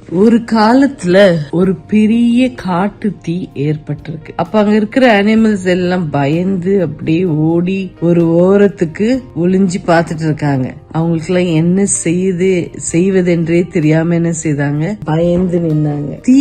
ஒரு காலத்துல ஒரு பெரிய காட்டு தீ ஏற்பட்டிருக்கு. அப்ப அங்க இருக்கிற அனிமல்ஸ் எல்லாம் பயந்து அப்படியே ஓடி ஒரு ஓரத்துக்கு ஒளிஞ்சு பாத்துட்டு இருக்காங்க. அவங்களுக்கு எல்லாம் என்ன செய்வதென்றே தெரியாம என்ன செய்தாங்க, பயந்து நின்னாங்க. தீ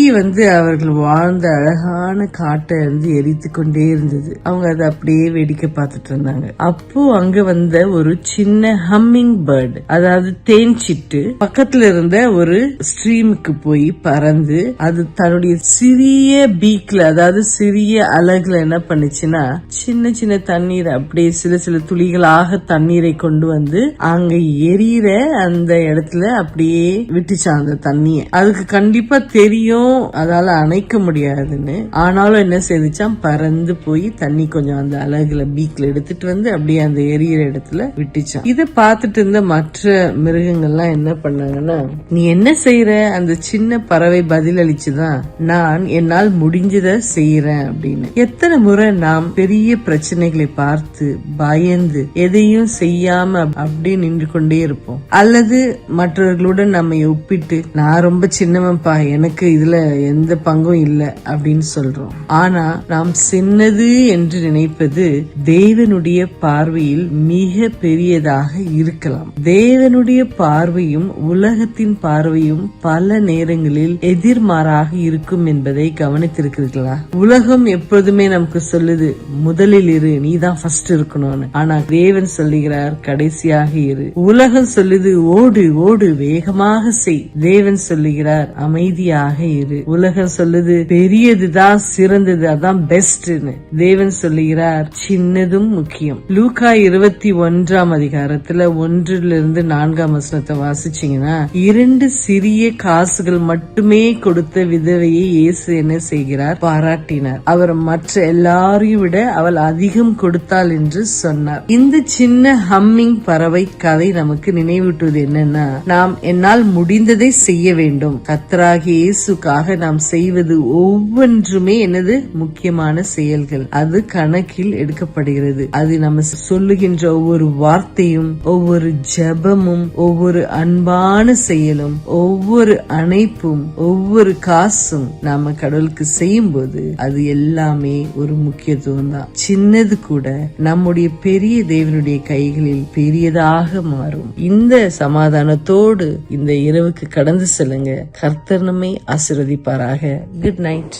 அவர்கள் வாழ்ந்த அழகான காட்டை எரித்து கொண்டே இருந்தது. அவங்க அதை அப்படியே வேடிக்கை பார்த்துட்டு இருந்தாங்க. அப்போ அங்க வந்த ஒரு சின்ன ஹம்மிங் பேர்டு, அதாவது தேன் சிட்டு, பக்கத்துல இருந்த ஒரு ஸ்ட்ரீமுக்கு போய் பறந்து அது தன்னுடைய சிறிய பீக்ல, அதாவது சிறிய அலகுல என்ன பண்ணுச்சுன்னா, சின்ன சின்ன தண்ணீர் அப்படியே சில சில துளிகளாக தண்ணீரை கொண்டு வந்து அங்க எரியிற அந்த இடத்துல அப்படியே விட்டுச்சான் அந்த தண்ணிய. அதுக்கு கண்டிப்பா தெரியும் அதால அணைக்க முடியாதுன்னு. ஆனாலும் என்ன செய்துச்சான், பறந்து போய் தண்ணி கொஞ்சம் அந்த அலகுல பீக்ல எடுத்துட்டு வந்து அப்படியே அந்த எரியிற இடத்துல விட்டுச்சான். இத பார்த்துட்டு இருந்த மற்ற மிருகங்கள்லாம் என்ன பண்ணாங்கன்னா, நீ என்ன செய்யற? அந்த சின்ன பறவை பதில் அளிச்சுதான், நான் என்னால் முடிஞ்சத செய்யறேன் அப்படின்னு. எத்தனை முறை நாம் பெரிய பிரச்சனைகளை பார்த்து பயந்து எதையும் செய்யாம அப்படியே நின்று கொண்டே இருப்போம். அல்லது மற்றவர்களுடன் நம்ம ஒப்பிட்டு, நான் ரொம்ப சின்னவன்பா, எனக்கு இதுல எந்த பங்கும் இல்ல அப்படின்னு சொல்றோம். ஆனா நாம் சின்னது என்று நினைப்பது தேவனுடைய பார்வையில் மிக பெரியதாக இருக்கலாம். தேவனுடைய பார்வையும் உலகத்தின் பார்வையும் பல நேரங்களில் எதிர்மாறாக இருக்கும் என்பதை கவனித்திருக்கிறீர்களா? உலகம் எப்போதுமே நமக்கு சொல்லுது, முதலில் இரு, நீதான் ஃபர்ஸ்ட் இருக்கணும்னு. ஆனா தேவன் சொல்லுகிறார், கடைசியாக இரு. உலகம் சொல்லுது, ஓடு ஓடு, வேகமாக செய். தேவன் சொல்லுகிறார், அமைதியாக இரு. உலகம் சொல்லுது, பெரியதுதான் சிறந்தது, அதான் பெஸ்ட்னு. தேவன் சொல்லுகிறார், சின்னதும் முக்கியம். லூக்கா 21 அதிகாரத்துல 1-4 வாசிச்சீங்கன்னா, 2 சிறிய காசுகள் மட்டுமே கொடுத்த விதவையை இயேசு என்ன செய்கிறார், பாராட்டினார். அவர் மற்ற எல்லாரையும் விட அவள் அதிகம் கொடுத்தாள் என்று சொன்னார். இந்த சின்ன ஹம்மிங் பறவை கதை நமக்கு நினைவூட்டுவது என்னன்னா, நாம் என்னால் முடிந்ததை செய்ய வேண்டும். கர்த்தராகிய இயேசுக்காக நாம் செய்வது ஒவ்வொன்றுமே என்னது, முக்கியமான செயல்கள். அது கணக்கில் எடுக்கப்படுகிறது. அது நம்ம சொல்லுகின்ற ஒவ்வொரு வார்த்தையும், ஒவ்வொரு ஜெபமும், ஒவ்வொரு அன்பான செயலும், ஒவ்வொரு அணைப்பும், ஒவ்வொரு காசும் நாம கடவுளுக்கு செய்யும் போது அது எல்லாமே ஒரு முக்கியத்துவம் தான். சின்னது கூட நம்முடைய பெரிய தேவனுடைய கைகளில் பெரியதாக மாறும். இந்த சமாதானத்தோடு இந்த இரவுக்கு கடந்து செல்லுங்க. கர்த்தர் நம்மை ஆசீர்வதிப்பாராக. Good night.